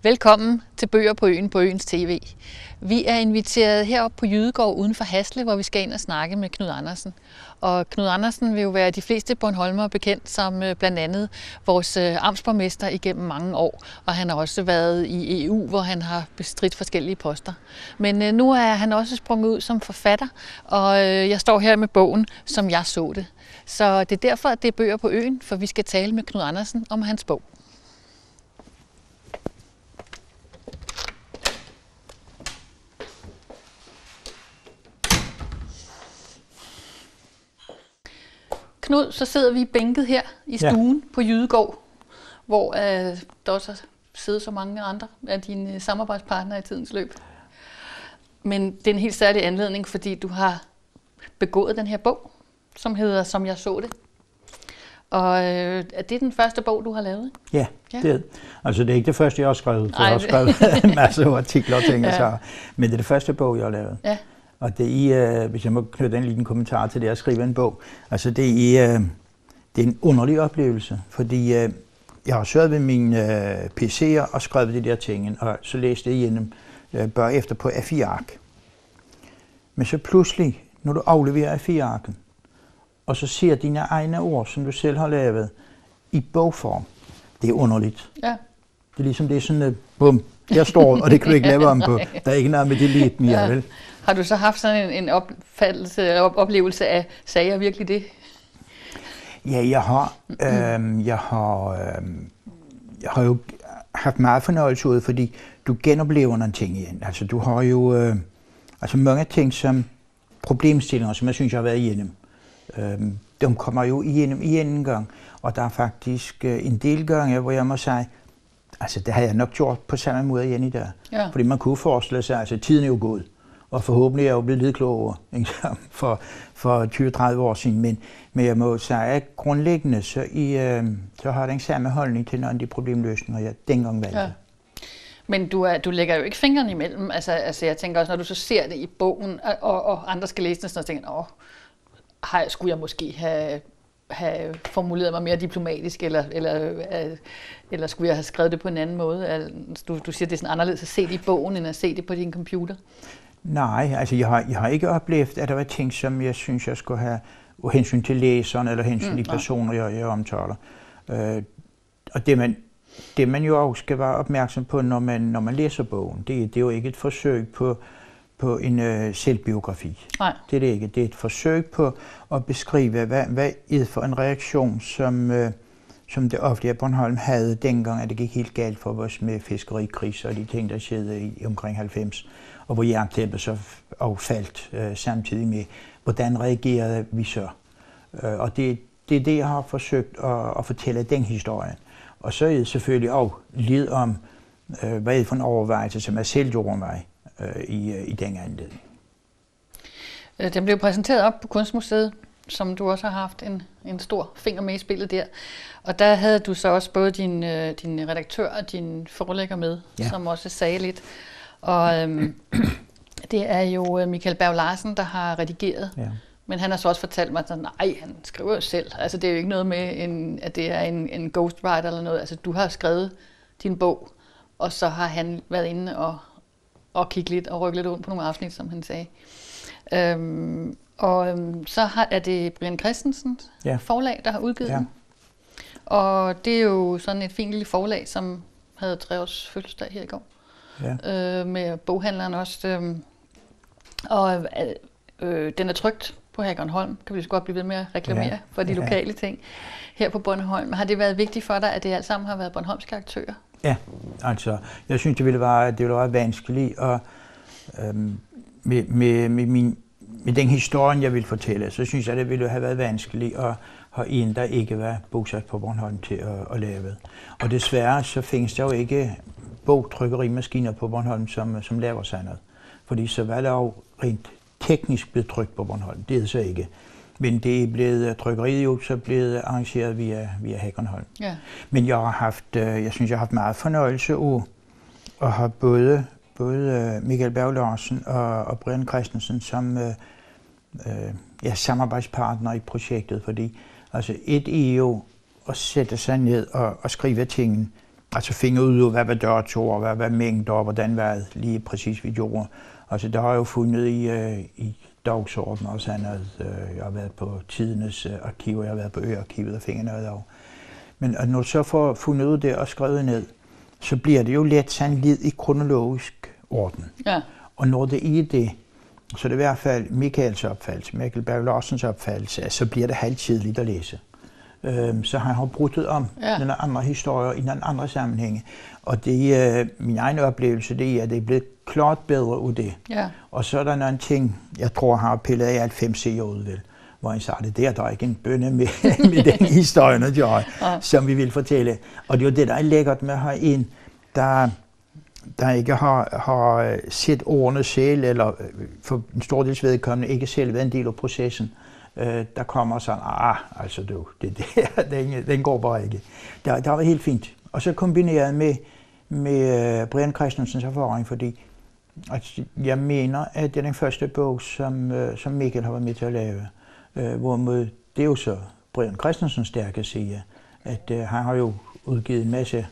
Velkommen til Bøger på Øen på Øens TV. Vi er inviteret herop på Jydegård uden for Hasle, hvor vi skal ind og snakke med Knud Andersen. Og Knud Andersen vil jo være de fleste bornholmere bekendt som blandt andet vores amtsborgmester igennem mange år. Og han har også været i EU, hvor han har bestridt forskellige poster. Men nu er han også sprunget ud som forfatter, og jeg står her med bogen, som jeg så det. Så det er derfor, at det er Bøger på Øen, for vi skal tale med Knud Andersen om hans bog. Knud, så sidder vi bænket her i stuen på Jydegård, hvor der også har siddet så mange andre af dine samarbejdspartnere i tidens løb. Men det er en helt særlig anledning, fordi du har begået den her bog, som hedder Som jeg så det. Og er det den første bog, du har lavet? Ja, det er. Altså det er ikke det første, jeg har skrevet. Jeg har skrevet en masse artikler og ting, men det er det første bog, jeg har lavet. Ja. Og det er, hvis jeg må knytte en lille kommentar til det at skrive en bog, altså det er en underlig oplevelse, fordi jeg har siddet ved mine PC'er og skrevet de der ting, og så læste jeg igennem bagefter på A4-ark. Men så pludselig, når du afleverer A4-arken, og så ser dine egne ord, som du selv har lavet, i bogform, det er underligt. Ja. Det er ligesom det er sådan, bum, der står, og det kan du ikke lave om på. Der er ikke noget med det lidt mere, vel? Har du så haft sådan en oplevelse af, sagde jeg virkelig det? Ja, jeg har jo haft meget fornøjelse ud, fordi du genoplever nogle ting igen. Altså du har jo mange ting som problemstillinger, som jeg synes, jeg har været igennem. De kommer jo igennem en gang, og der er faktisk en del gange, hvor jeg må sige, altså det har jeg nok gjort på samme måde igen i dag. Ja. Fordi man kunne forestille sig, altså tiden er jo gået. Og forhåbentlig er jeg jo blevet lidt klogere for 20-30 år siden. Men jeg må sige, at grundlæggende så har jeg den samme holdning til nogle af de problemløsninger, jeg dengang valgte. Ja. Men du lægger jo ikke fingrene imellem. Altså jeg tænker også, når du så ser det i bogen, og andre skal læse det, så tænker jeg, skulle jeg måske have formuleret mig mere diplomatisk, eller skulle jeg have skrevet det på en anden måde? Du siger, det er sådan anderledes at se det i bogen, end at se det på din computer. Nej, altså jeg har ikke oplevet, at der var ting, som jeg synes, jeg skulle have hensyn til læseren eller hensyn til de personer, jeg omtaler. Og det man jo også skal være opmærksom på, når man læser bogen, det er jo ikke et forsøg på en selvbiografi. Nej. Det er det ikke. Det er et forsøg på at beskrive, hvad er for en reaktion, som det offentlige Bornholm havde dengang, at det gik helt galt for os med fiskerikriser og de ting, der skete i omkring 90. Og hvor jerntæppet så faldt samtidig med, hvordan reagerede vi så. Og det er det, jeg har forsøgt at fortælle den historie. Og så er det selvfølgelig også lidt om, hvad er det for en overvejelse, som jeg selv gjorde mig i den anledning. Den blev præsenteret op på Kunstmuseet, som du også har haft en stor finger med i spillet der. Og der havde du så også både din redaktør og din forlægger med, som også sagde lidt. Og det er jo Michael Berg Larsen, der har redigeret. Ja. Men han har så også fortalt mig, at nej, han skriver jo selv. Altså det er jo ikke noget med, at det er en ghostwriter eller noget. Altså du har skrevet din bog, og så har han været inde og kigge lidt og rykke lidt rundt på nogle afsnit, som han sagde. Så er det Brian Christensens forlag, der har udgivet den. Og det er jo sådan et fint lille forlag, som havde 3 års fødselsdag her i går. Ja. Med boghandleren også. Den er trykt på Bornholm. Kan vi så godt blive ved med at reklamere for de lokale ting her på Bornholm. Har det været vigtigt for dig, at det alt sammen har været bornholmske aktører? Ja, altså jeg synes, det ville være vanskeligt, og med den historie, jeg vil fortælle, så synes jeg, det ville have været vanskeligt at have en, der ikke var bosat på Bornholm til at lave. Og desværre så findes der jo ikke bogtrykkerimaskiner på Bornholm, som laver sådan noget. Fordi så var det jo rent teknisk blevet trykt på Bornholm. Det er det så ikke. Men det er blevet, trykkeriet jo så blevet arrangeret via Hækkenholm. Ja. Men jeg synes, jeg har haft meget fornøjelse af at have både Michael Berg Larsen og Brian Christensen som samarbejdspartner i projektet, fordi altså et er jo at sætte sig ned og skrive tingene altså finde ud af, hvad var dørtoer, hvad var mængder, hvordan var det lige præcis vi gjorde. Altså der har jeg jo fundet i dagsordner og sådan noget. Jeg har været på Tidendes arkiver, jeg har været på Øarkivet og finde noget af. Men når du så får fundet ud af det og skrevet ned, så bliver det jo let sådan lidt i kronologisk orden. Ja. Og når det er det, så er det i hvert fald Michaels opfattelse, Michael Berg Larsens opfattelse, så bliver det halvtidligt at læse. Så han har brudt om nogle andre historier i nogle andre sammenhænge. Og det er min egen oplevelse, det er, at det er blevet klart bedre ud det. Ja. Og så er der nogle ting, jeg tror har pillet af 90 år ud, vel, hvor han sagde, der er ikke en bønne med den historie, som vi vil fortælle. Og det er jo det, der er lækkert med at have en, der ikke har set ordene selv, eller for en stor dels vedkommende ikke selv været en del af processen. Der kommer sådan, altså den går bare ikke. Der var helt fint. Og så kombineret med Brian Christensens erfaring, fordi altså, jeg mener, at det er den første bog, som Michael har været med til at lave. Hvorimod det er jo så Brian Christensens stærke side, at han har jo udgivet en masse,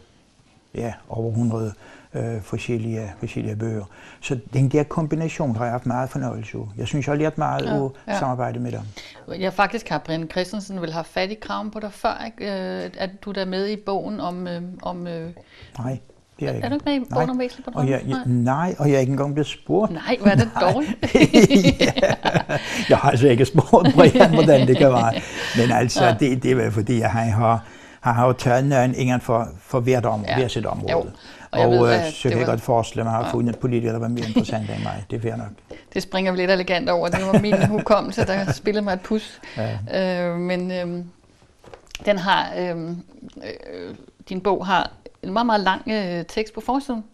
over 100 forskellige bøger. Så den der kombination har jeg haft meget fornøjelse af. Jeg synes, jeg har lært meget at samarbejde med dem. Jeg faktisk har Brian Christensen vel haft fat i kraven på dig før, ikke? At du er med i bogen om... Nej. Det er du ikke med i bogen om Væsentlig Bornholm? Nej, og jeg er ikke engang blevet spurgt. Nej, hvad er det dårligt? Jeg har altså ikke spurgt Brian, hvordan det kan være. Men altså, det er vel fordi, at han har jo taget en for hvert område, hver sit område. Jo. Og så kan jeg godt forestille mig, at man har fundet politikere, der var mere interessante end mig. Det er fair nok. Det springer vi lidt elegant over. Det var min hukommelse, der spillede mig et pus. Ja. Men den har, din bog har en meget, meget lang tekst på forsiden,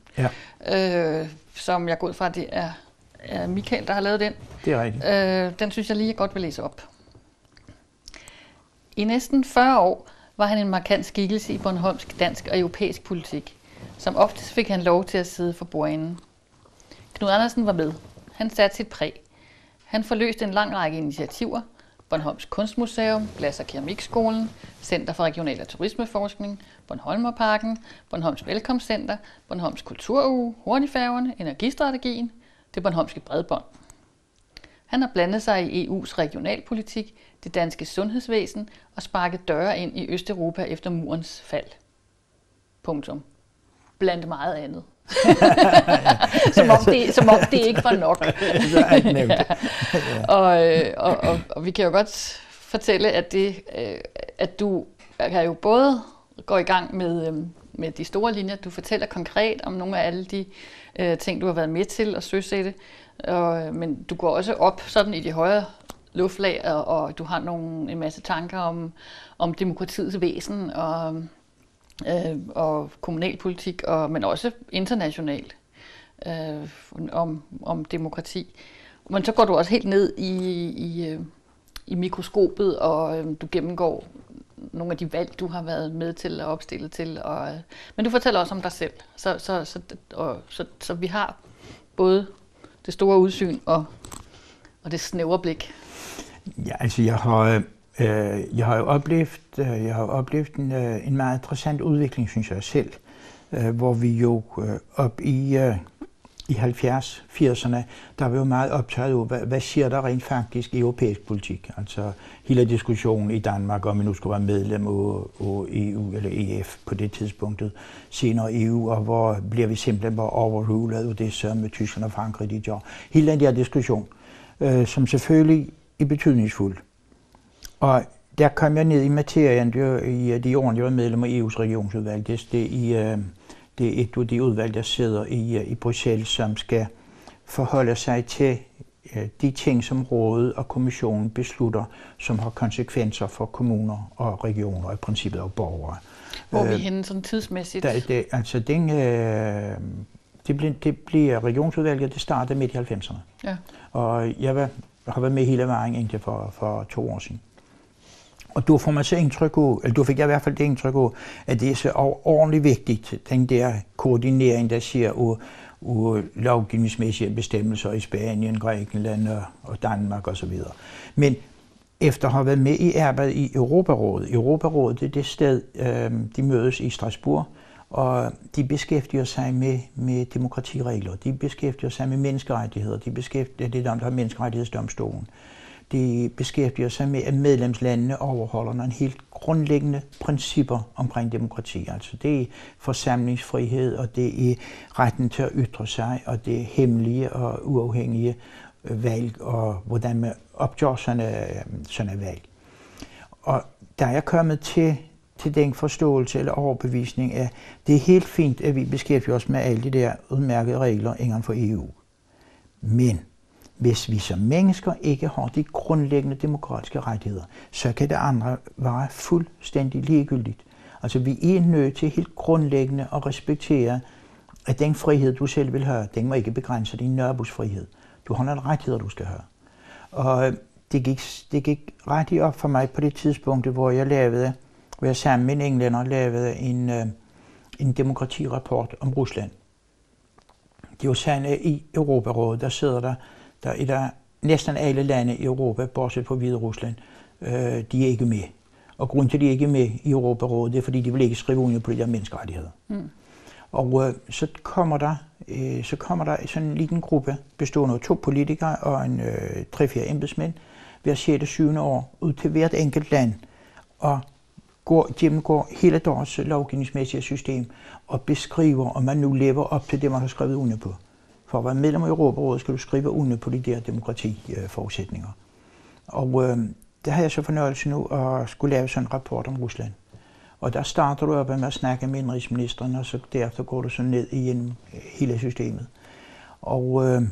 som jeg går ud fra, at det er Michael, der har lavet den. Det er rigtigt. Den synes jeg lige godt vil læse op. I næsten 40 år var han en markant skikkelse i bornholmsk, dansk og europæisk politik. Som oftest fik han lov til at sidde for bordenden. Knud Andersen var med. Han satte sit præg. Han forløste en lang række initiativer. Bornholms Kunstmuseum, Glas- og Keramikskolen, Center for Regional- og Turismeforskning, Bornholmerparken, Bornholms Velkomstcenter, Bornholms Kulturuge, Hurtigfærgerne, Energistrategien, det bornholmske bredbånd. Han har blandet sig i EU's regionalpolitik, det danske sundhedsvæsen og sparket døre ind i Østeuropa efter murens fald. Punktum. Blandt meget andet. som om det ikke var nok. Og vi kan jo godt fortælle, at du kan jo både gå i gang med de store linjer. Du fortæller konkret om nogle af alle de ting, du har været med til at søsætte. Men du går også op sådan i de højere luftlag, og du har en masse tanker om demokratiets væsen og kommunalpolitik, men også internationalt om demokrati. Men så går du også helt ned i mikroskopet, og du gennemgår nogle af de valg, du har været med til at opstille til. Men du fortæller også om dig selv. Så vi har både det store udsyn og det snævre blik. Ja, altså jeg har jo oplevet en meget interessant udvikling, synes jeg selv, hvor vi jo op i 70'erne, der var jo meget optaget af, hvad siger der rent faktisk i europæisk politik? Altså hele diskussionen i Danmark, om vi nu skulle være medlem af EU eller EF på det tidspunktet, senere EU, og hvor bliver vi simpelthen bare overrulet af det, som med Tyskland og Frankrig de gør. Hele den der diskussion, som selvfølgelig er betydningsfuld. Og der kom jeg ned i materien i de år, jeg var medlem af EU's regionsudvalg. Det er et af de udvalg, der sidder i Bruxelles, som skal forholde sig til de ting, som rådet og kommissionen beslutter, som har konsekvenser for kommuner og regioner og i princippet og borgere. Hvor er vi henne sådan tidsmæssigt? Det bliver regionsudvalget, det startede midt i 90'erne. Ja. Og jeg har været med hele vejen indtil for 2 år siden. Og du får man så indtryk af, eller du fik jeg i hvert fald det indtryk af, at det er så ordentligt vigtigt, den der koordinering, der sker af lovgivningsmæssige bestemmelser i Spanien, Grækenland og Danmark osv. Men efter at have været med i arbejdet i Europarådet, det er det sted, de mødes i Strasbourg, Og de beskæftiger sig med demokratiregler, de beskæftiger sig med menneskerettigheder, det er dem, der har menneskerettighedsdomstolen. De beskæftiger sig med, at medlemslandene overholder nogle helt grundlæggende principper omkring demokrati. Altså det er forsamlingsfrihed, og det er retten til at ytre sig, og det er hemmelige og uafhængige valg, og hvordan man opgør sådan valg. Og der er jeg kommet til den forståelse eller overbevisning af, det er helt fint, at vi beskæftiger os med alle de der udmærkede regler inden for EU. Men hvis vi som mennesker ikke har de grundlæggende demokratiske rettigheder, så kan det andre være fuldstændig ligegyldigt. Altså vi er nødt til helt grundlæggende at respektere, at den frihed, du selv vil have, den må ikke begrænse din nabos frihed. Du har nogle rettigheder, du skal have. Og det gik ret op for mig på det tidspunkt, hvor jeg sammen med en englænder lavede en demokratirapport om Rusland. Det er jo sådan, at i Europarådet, der sidder der næsten alle lande i Europa, bortset fra Hviderusland, de er ikke med. Og grunden til, at de ikke er med i Europarådet, det er, fordi de vil ikke skrive under på de der menneskerettigheder. Mm. Og så kommer der sådan en liten gruppe, bestående af 2 politikere og 3-4 embedsmænd, hver 6. og 7. år, ud til hvert enkelt land, og gennemgår hele deres lovgivningsmæssige system, og beskriver, om man nu lever op til det, man har skrevet under på. For at være medlem af Europarådet skal du skrive under på de der demokratiforudsætninger. Og der har jeg så fornøjelse nu at skulle lave sådan en rapport om Rusland. Og der starter du op med at snakke med indrigsministeren, og så derefter går du så ned igennem hele systemet. Og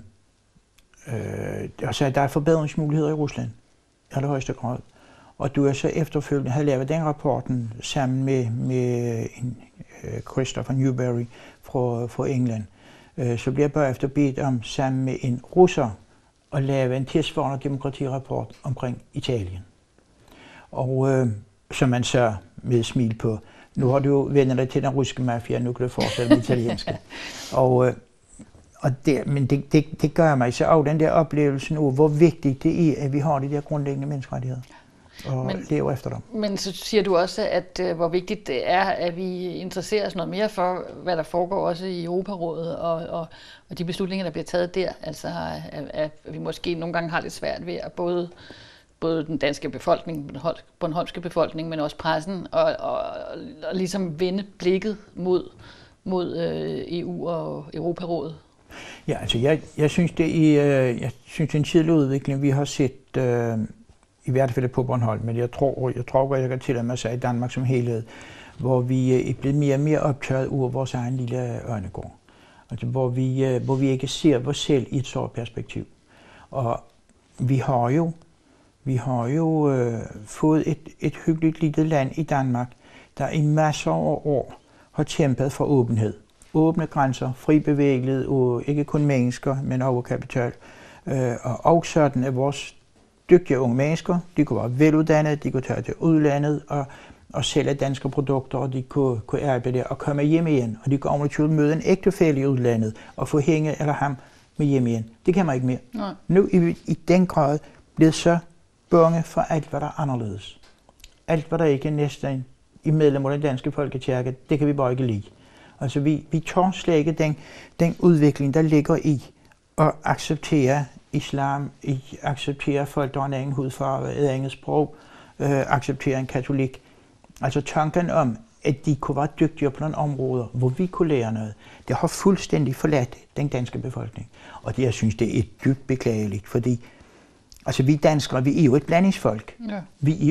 så der er forbedringsmuligheder i Rusland, i allerhøjeste grad. Og du er så efterfølgende har lavet den rapporten sammen med Christopher Newberry fra England. Så bliver jeg bagefter bedt om sammen med en russer at lave en tilsvarende demokratirapport omkring Italien. Og som man så med smil på, nu har du jo vendt dig til den russiske mafia, nu kan du fortsætte med italienske. Men det gør mig så af den der oplevelse nu, hvor vigtigt det er, at vi har de der grundlæggende menneskerettigheder. Og leve efter dem. Men så siger du også, at hvor vigtigt det er, at vi interesserer os noget mere for, hvad der foregår også i Europarådet og de beslutninger, der bliver taget der. Altså at vi måske nogle gange har lidt svært ved at både den danske befolkning, den bornholmske befolkning, men også pressen, og ligesom vende blikket mod EU og Europarådet. Ja, altså jeg synes, det er en tidlig udvikling, vi har set i hvert fald på Bornholm, men jeg tror, jeg kan tillade mig at sige i Danmark som helhed, hvor vi er blevet mere og mere optaget ud vores egen lille ørnegård. Altså, hvor vi ikke ser os selv i et stort perspektiv. Og vi har jo fået et hyggeligt lille land i Danmark, der i masser af år har kæmpet for åbenhed. Åbne grænser, fri bevægelighed, og ikke kun mennesker, men også kapital. Og sådan at vores dygtige unge mennesker, de kunne være veluddannede, de kunne tage til udlandet og sælge danske produkter, og de kunne arbejde der og komme hjem igen. Og de kunne ovenikøbet møde en ægtefælle i udlandet og få hende eller ham med hjem igen. Det kan man ikke mere. Nej. Nu i den grad blevet så bange for alt, hvad der er anderledes. Alt, hvad der ikke er næsten i medlem af den danske folkekirke, det kan vi bare ikke lide. Altså vi tør slet ikke den udvikling, der ligger i at acceptere islam, acceptere folk, der har en anden hudfarve, et andet sprog, acceptere en katolik. Altså tanken om, at de kunne være dygtigere på nogle områder, hvor vi kunne lære noget, det har fuldstændig forladt den danske befolkning. Og det, jeg synes, det er dybt beklageligt, fordi altså, vi danskere, vi er jo et blandingsfolk. Ja. Vi er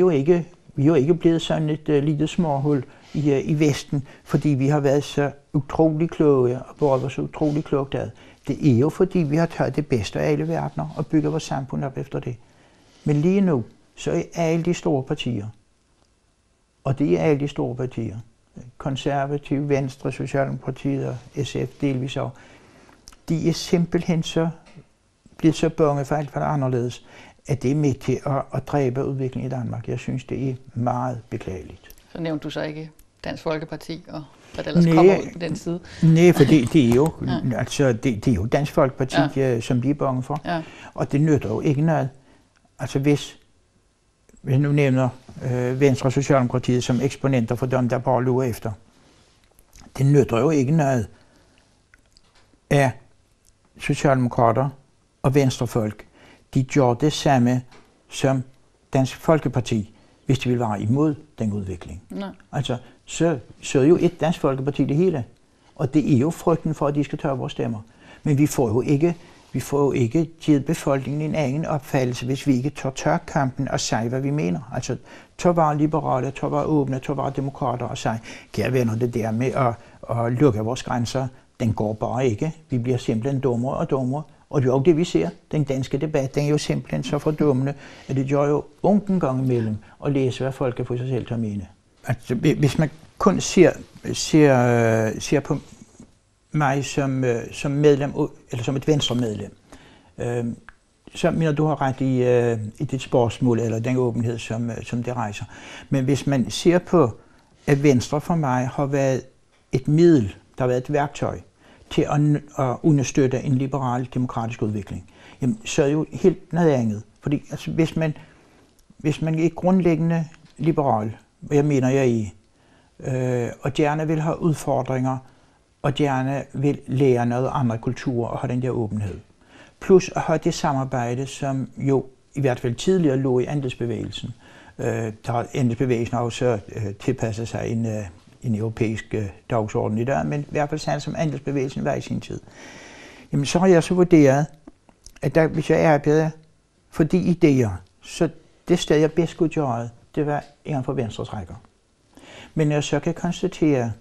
jo ikke blevet sådan et lille småhul i Vesten, fordi vi har været så utrolig kloge og båret så utrolig klogt ad. Det er jo fordi, vi har taget det bedste af alle verdener og bygger vores samfund op efter det. Men lige nu, så er alle de store partier, og det er alle de store partier, Konservative, Venstre, Socialdemokratiet og SF delvis også, de er simpelthen så blevet så bange for alt, hvad der er anderledes, at det er med til at dræbe udviklingen i Danmark. Jeg synes, det er meget beklageligt. Så nævnte du så ikke Dansk Folkeparti og hvad der ellers kommer ud på den side? Nej, for det er jo, altså, det er jo Dansk Folkeparti, som de er bange for. Ja. Og det nytter jo ikke noget. Altså hvis nu nævner Venstre og Socialdemokratiet som eksponenter for dem, der bare lurer efter. det nytter jo ikke noget af socialdemokrater og venstrefolk. De gør det samme som Dansk Folkeparti, hvis de vil være imod den udvikling. Nej. Altså, så er jo et Dansk Folkeparti det hele. Og det er jo frygten for, at de skal tage vores stemmer. Men vi får jo ikke givet befolkningen en anden opfattelse, hvis vi ikke tør kampen og sige, hvad vi mener. Altså, tør være liberale, tør være åbne, tør være demokrater og sige, kære venner, det der med at lukke vores grænser, den går bare ikke. Vi bliver simpelthen dummere og dummere. Og det er jo det, vi ser. Den danske debat, den er jo simpelthen så fordummende, at det gør jo ondt en gang imellem at læse, hvad folk kan få sig selv til at mene. Altså, hvis man kun ser på mig som medlem, eller som et venstremedlem, så mener du har ret i dit spørgsmål, eller den åbenhed, som det rejser. Men hvis man ser på, at Venstre for mig har været et middel, der har været et værktøj til at understøtte en liberal demokratisk udvikling, jamen, så er det jo helt noget andet. Fordi altså, hvis man er grundlæggende liberal, og jeg mener jeg er, og gerne vil have udfordringer, og gerne vil lære noget andre kulturer og have den der åbenhed. Plus at have det samarbejde, som jo i hvert fald tidligere lå i andelsbevægelsen. Andelsbevægelsen har også tilpasset sig en europæisk dagsorden i dag, men i hvert fald sådan som andelsbevægelsen var i sin tid. Jamen så har jeg så vurderet, at hvis jeg arbejder for de idéer, så det sted jeg bedst kunne gøre, det var inden for Venstres rækker. Men jeg så kan konstatere,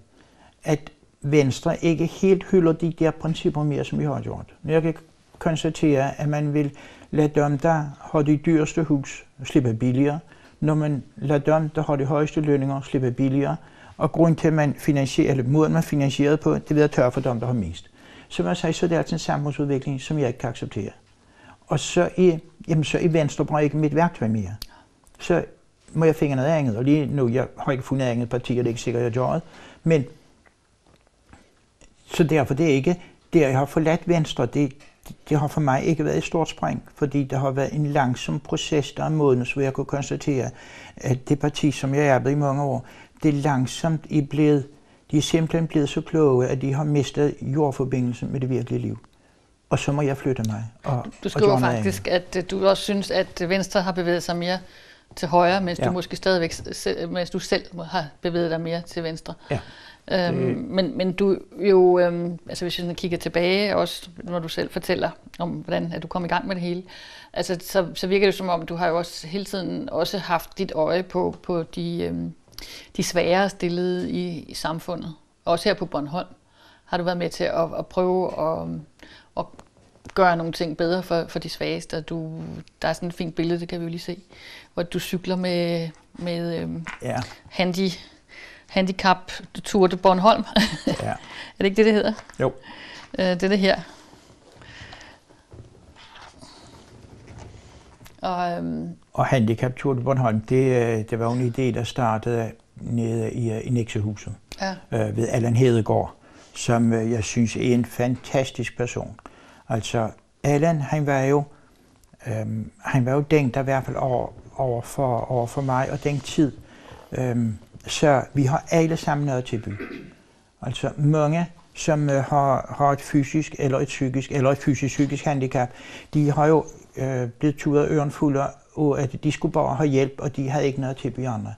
at Venstre ikke helt hylder de der principper mere, som vi har gjort. Når jeg kan konstatere, at man vil lade dem, der har de dyreste hus, slippe billigere, når man lader dem, der har de højeste lønninger, slippe billigere, og grund til, at man finansierer, eller måden man finansierer på, det ved at tørre for dem, der har mest. Så man siger, så det er altså en samfundsudvikling, som jeg ikke kan acceptere. Og så er Venstre bare ikke mit værktøj mere. Så må jeg finde noget andet, og lige nu, jeg har ikke fundet andet parti, og det er ikke sikkert, jeg gør det, men så derfor det er ikke, det jeg har forladt Venstre, det har for mig ikke været et stort spring, fordi der har været en langsom proces, der er modnes, hvor jeg kunne konstatere, at det parti, som jeg arbejdede i mange år, det er langsomt de er simpelthen blevet så kloge, at de har mistet jordforbindelsen med det virkelige liv. Og så må jeg flytte mig. Du skriver faktisk, at du også synes, at Venstre har bevæget sig mere til højre, mens du måske stadigvæk, mens du selv har bevæget dig mere til venstre. Ja. Men du jo, altså hvis jeg kigger tilbage, også når du selv fortæller om, hvordan at du kom i gang med det hele, altså så virker det som om, du har jo også hele tiden også haft dit øje på de svagere stillede i samfundet. Også her på Bornholm har du været med til at prøve at gøre nogle ting bedre for de svageste. Der er sådan et fint billede, det kan vi jo lige se, hvor du cykler med handicap Tour de Bornholm. Ja. Er det ikke det hedder? Jo. Det her. Og handicap Tour de Bornholm, det var jo en idé, der startede nede i Nexøhuset ved Allan Hedegaard, som jeg synes er en fantastisk person. Altså Allan, han var jo den, der i hvert fald over for mig og den tid. Så vi har alle sammen noget tilbyde. Altså mange, som har et fysisk eller et psykisk eller et fysisk-psykisk handicap, de har jo blevet turet øren fulde, og at de skulle bare have hjælp, og de havde ikke noget tilbyde andre.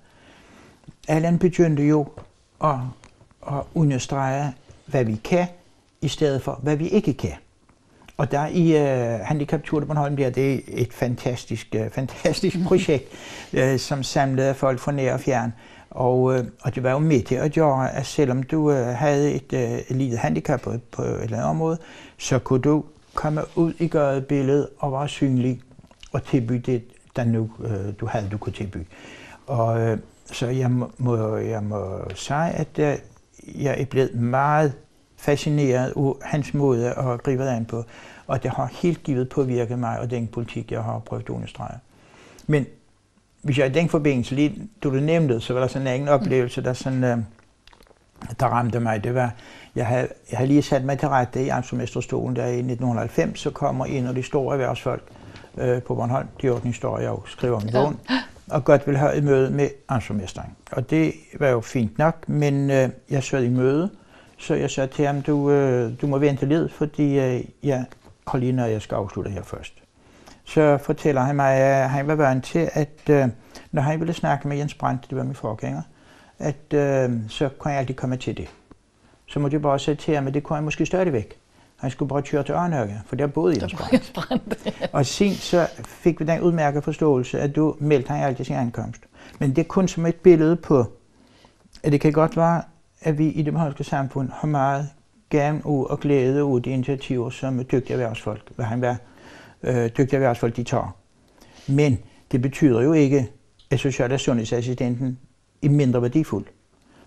Allan begyndte jo at understrege, hvad vi kan, i stedet for, hvad vi ikke kan. Og der i Handicap Tour de Bornholm bliver det et fantastisk projekt, som samlede folk fra nær og fjern. Og det var jo med til at gøre, at selvom du havde et lille handicap på et eller andet område, så kunne du komme ud i gadebilledet og være synlig og tilbyde det, der nu du kunne tilbyde. Og så jeg må sige, at jeg er blevet meget fascineret af hans måde at gribe det an på, og det har helt givet påvirket mig og den politik, jeg har prøvet at understrege. Men hvis jeg i den forbindelse, lige du nævnte, så var der sådan en anden oplevelse, der ramte mig. Det var, jeg havde lige sat mig til rette i amtsborgmesterstolen der i 1990, så kommer en af de store erhvervsfolk på Bornholm, de ordningshistorier, jeg skriver om i bogen, og godt ville have et møde med amtsborgmesteren. Og det var jo fint nok, men jeg sad i møde Så jeg sagde til ham, du må vente lidt, fordi jeg har lige noget, jeg skal afslutte her først. Så fortæller han mig, at han var vant til, at når han ville snakke med Jens Brandt, det var min forgænger, at så kunne jeg altid komme til det. Så måtte jeg bare sige til ham, at det kunne han måske stadigvæk. Han skulle bare køre til Ørnhøge, for der boede Jens Brandt. Og siden så fik vi den udmærkede forståelse, at du meldte han altid sin ankomst. Men det er kun som et billede på, at det kan godt være, at vi i det bornholmske samfund har meget gavn og glæde ud de initiativer, som dygtige erhvervsfolk, hvad han var, dygtige erhvervsfolk de tager. Men det betyder jo ikke, at social- og sundhedsassistenten er mindre værdifuld.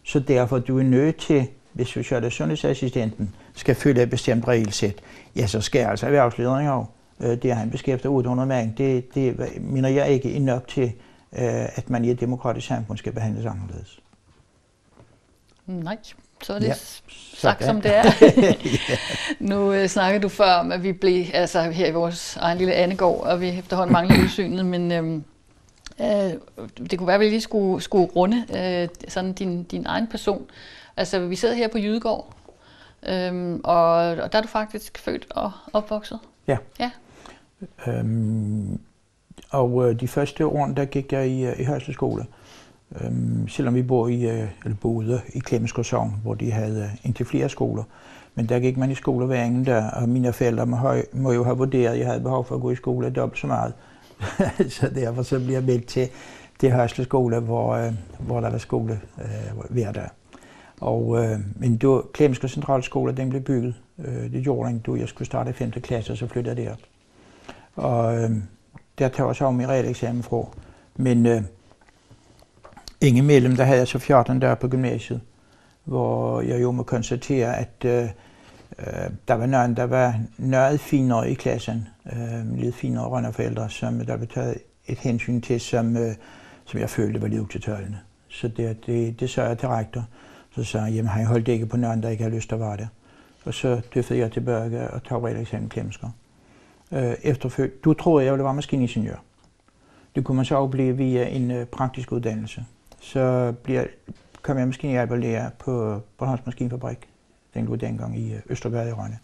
Så derfor du er nødt til, hvis social- og sundhedsassistenten skal følge et bestemt regelsæt, ja, så skal altså erhvervslederen også. Det er han beskæftiget 800 mand. Det mener jeg ikke er nok til, at man i et demokratisk samfund skal behandles anderledes. Nej, så er det ja. sagt som det er. Nu snakkede du før om, at vi blev her i vores egen lille Annegård, og vi efterhånden mangler udsynet, men det kunne være, at vi lige skulle runde sådan din egen person. Altså, vi sidder her på Jydegård, og der er du faktisk født og opvokset. Ja. Ja. Og de første år, der gik jeg i Hørselsskole. Selvom vi boede i Klemensgård Sogn, hvor de havde indtil flere skoler. Men der gik man i skole hver ingen der, og mine forældre må jo have vurderet, at jeg havde behov for at gå i skole dobbelt så meget. Så derfor så bliver jeg meldt til Hørselsskole, hvor der var skole hver dag. Men Klemensgård Centralskole, den blev bygget. Det gjorde den, da jeg skulle starte i 5. klasse, og så flyttede jeg derop. Og der tager jeg så om min realeksamen fra. Men indimellem, der havde jeg så 14 dage på gymnasiet, hvor jeg jo må konstatere, at der var nogen, der var noget finere i klassen, lidt finere rønnerforældre, som der blev taget et hensyn til, som jeg følte var lidt utiltalende. Så det sagde jeg til rektor. Så sagde jeg, jamen han holdt ikke på nogen, der ikke havde lyst til at være der. Og så døffede jeg tilbage og tog realeksamen i Klemensgård. Du troede, jeg ville være maskiningeniør. Det kunne man så også blive via en praktisk uddannelse. Så kom jeg maskinhjælperlærer på Bornholms Maskinfabrik. Den lå dengang i Østergade i Rønne.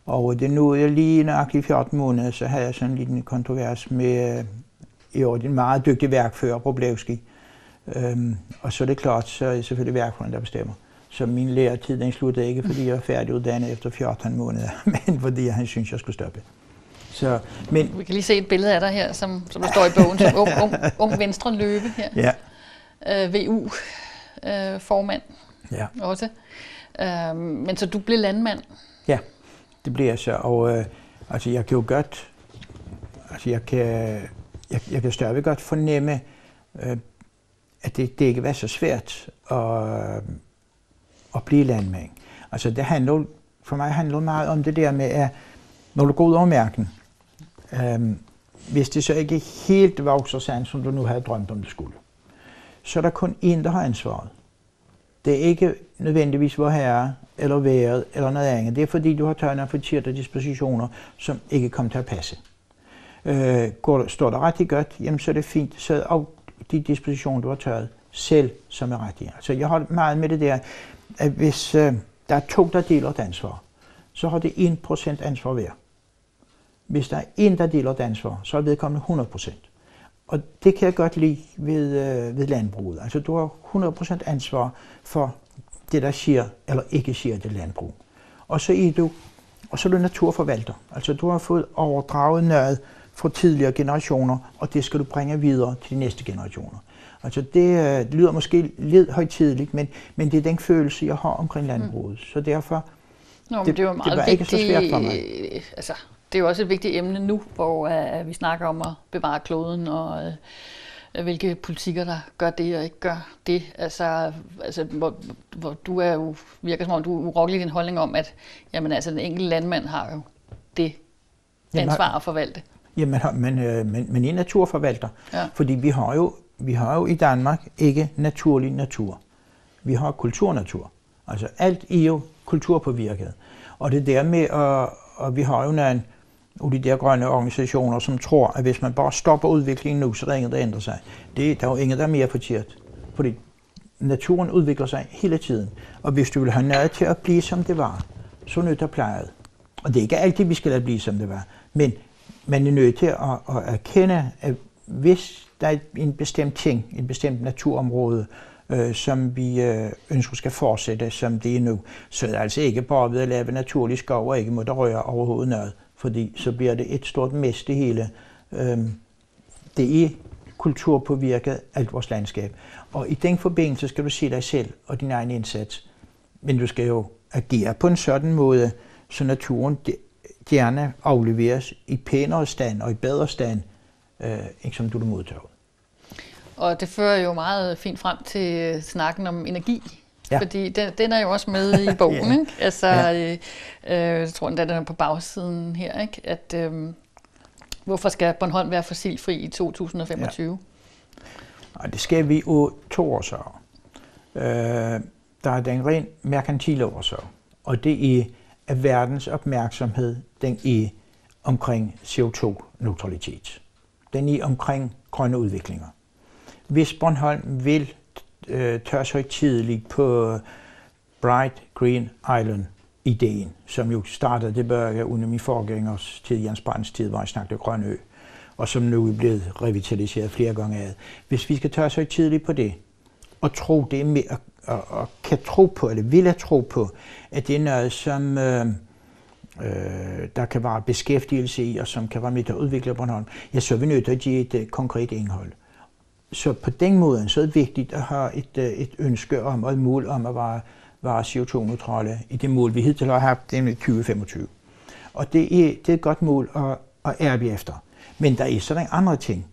Og det nåede jeg lige nøjagtigt 14 måneder, så havde jeg sådan en liten kontrovers med en meget dygtig værkfører, Broblevski. Og så er det klart, så er det selvfølgelig værkføreren, der bestemmer. Så min læretid, den sluttede ikke, fordi jeg var færdiguddannet efter 14 måneder, men fordi han syntes, jeg skulle stoppe. Vi kan lige se et billede af dig her, som der står i bogen, som ung venstre løbe her. Ja. VU-formand ja. Også. Men så du blev landmand? Ja, det blev jeg så. Og jeg kan jo godt, jeg kan stadig godt fornemme, at det ikke var så svært at blive landmand. Altså for mig handler det meget om det der med, at når du går ud over mærken, hvis det så ikke helt vokser sådan, som du nu havde drømt om det skulle, så er der kun én, der har ansvaret. Det er ikke nødvendigvis vor herre, eller vejret, eller noget andet. Det er fordi, du har taget nogle forkerte dispositioner, som ikke kommer til at passe. Står der rigtig godt, jamen så er det fint. Så og de dispositioner, du har taget selv, som er rigtige. Altså jeg har meget med det der, at hvis der er 2, der deler et ansvar, så har det 1% ansvar hver. Hvis der er 1, der deler et ansvar, så er vedkommende 100%. Og det kan jeg godt lide ved landbruget. Altså du har 100% ansvar for det, der sker eller ikke sker i det landbrug. Og så er du naturforvalter. Altså du har fået overdraget noget fra tidligere generationer, og det skal du bringe videre til de næste generationer. Altså det lyder måske lidt højtideligt, men det er den følelse, jeg har omkring landbruget. Så derfor, det var meget ikke så svært for mig. Altså, det er jo også et vigtigt emne nu, hvor vi snakker om at bevare kloden, og hvilke politikker, der gør det og ikke gør det. Altså hvor du er jo, virker som om, du er urokkelig i din holdning om, at jamen, altså, den enkelte landmand har jo det ansvar at forvalte. Jamen, men I er naturforvalter, ja. Fordi vi har jo i Danmark ikke naturlig natur. Vi har kulturnatur. Altså alt er jo kulturpåvirket. Og det der med, og vi har jo nogle af de der grønne organisationer, som tror, at hvis man bare stopper udviklingen nu, så er der ingen, der ændrer sig. Der er jo ingen, der er mere forkert. Fordi naturen udvikler sig hele tiden, og hvis du vil have noget til at blive som det var, så nødt til at pleje det. Og det er ikke altid, vi skal lade blive som det var, men man er nødt til at erkende, at hvis der er en bestemt ting, en bestemt naturområde, som vi ønsker skal fortsætte, som det er nu, så er det altså ikke bare ved at lave naturlig skov og ikke må der røre overhovedet noget, fordi så bliver det et stort mess det hele. Det er kulturpåvirket alt vores landskab. Og i den forbindelse skal du se dig selv og din egen indsats, men du skal jo agere på en sådan måde, så naturen gerne afleveres i pænere stand og i bedre stand, ikke som du modtager. Og det fører jo meget fint frem til snakken om energi, fordi den er jo også med i bogen, ikke? Altså, jeg tror, den er på bagsiden her, ikke? At hvorfor skal Bornholm være fossilfri i 2025? Og det skal vi jo 2 årsager. Der er den ren merkantile årsag, og det er, at verdens opmærksomhed, den er omkring CO2-neutralitet. Den er omkring grønne udviklinger. Hvis Bornholm vil tørre sig tidligt på Bright Green Island-ideen, som jo startede tilbage under min forgængers tid, Jens Brands tid, hvor jeg snakkede grøn ø, og som nu er blevet revitaliseret flere gange af. Hvis vi skal tørre sig tidligt på det, og tro det med, og kan tro på, eller vil tro på, at det er noget, som der kan være beskæftigelse i, og som kan være med til at udvikle Bornholm, ja, så er vi nødt til at give et konkret indhold. Så på den måde så er det vigtigt at have et ønske om, og et mål om at være CO2-neutrale i det mål, vi hidtil har haft, det er 2025. Og det er et godt mål at arbejde efter. Men der er sådan andre ting,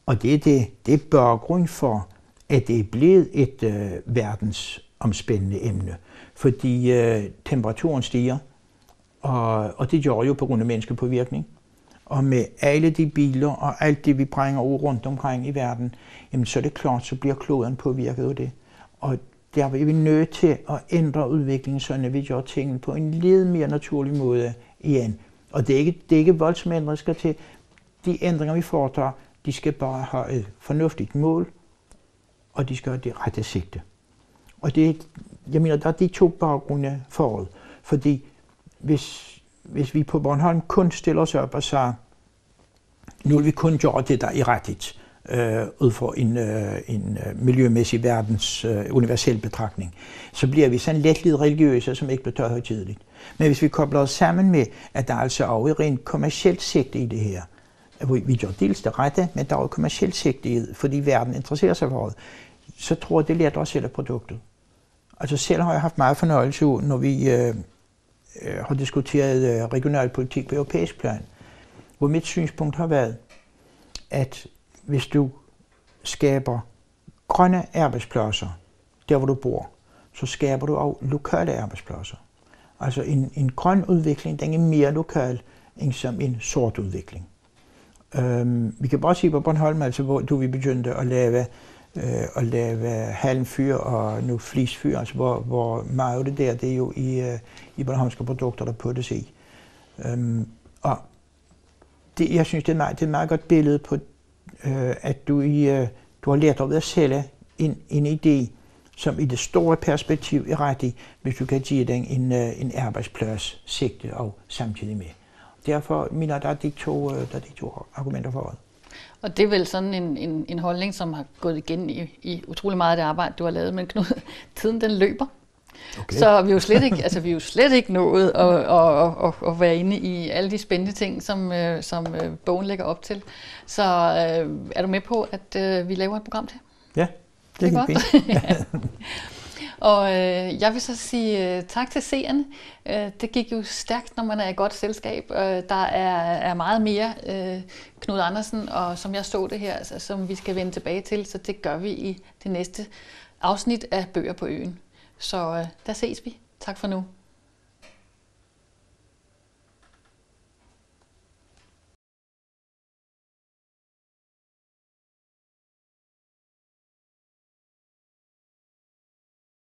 og det er baggrund for, at det er blevet et verdensomspændende emne. Fordi temperaturen stiger, og det gør jo på grund af menneskepåvirkning. Og med alle de biler og alt det, vi bringer ud rundt omkring i verden, jamen så er det klart, så bliver kloden påvirket af det. Og der er vi nødt til at ændre udviklingen, så vi gør tingene på en lidt mere naturlig måde igen. Og det er ikke voldsomme ændringer, skal til. De ændringer, vi foretager, de skal bare have et fornuftigt mål, og de skal have det rette sigte. Og det, jeg mener, der er de 2 baggrunde forud. Fordi hvis vi på Bornholm kun stiller os op og siger, nu vil vi kun gøre det, der er rettigt, ud fra en miljømæssig verdens universel betragtning, så bliver vi sådan lidt religiøse, som ikke bliver tørt højtideligt. Men hvis vi kobler os sammen med, at der altså også er rent kommercielt sigte i det her, vi gør dels det rette, men der er jo kommercielt sigte i, fordi verden interesserer sig for det, så tror jeg, det lærer også selv af produktet. Altså selv har jeg haft meget fornøjelse, når vi har diskuteret regionalpolitik på europæisk plan, hvor mit synspunkt har været, at hvis du skaber grønne arbejdspladser, der hvor du bor, så skaber du også lokale arbejdspladser. Altså en grøn udvikling, den er mere lokal end som en sort udvikling. Vi kan bare sige på Bornholm, altså, hvor vi begyndte at lave halmfyr og nu flisfyr, altså hvor meget af det er jo i bornholmske produkter, der puttes i. Og jeg synes, det er et meget godt billede på, at du har lært at sælge en idé, som i det store perspektiv er rigtig, hvis du kan give den en arbejdsplads sigte og samtidig med. Derfor mener der er de to argumenter for det. Og det er vel sådan en holdning, som har gået igen i utrolig meget af det arbejde, du har lavet, men Knud, tiden den løber. Okay. Så vi er jo slet ikke nået at være inde i alle de spændende ting, som bogen lægger op til. Så er du med på, at vi laver et program til? Ja, det er godt. Og jeg vil så sige tak til seerne. Det gik jo stærkt, når man er i godt selskab. Der er meget mere Knud Andersen, og som jeg så det her, altså, som vi skal vende tilbage til, så det gør vi i det næste afsnit af Bøger på øen. Så der ses vi. Tak for nu.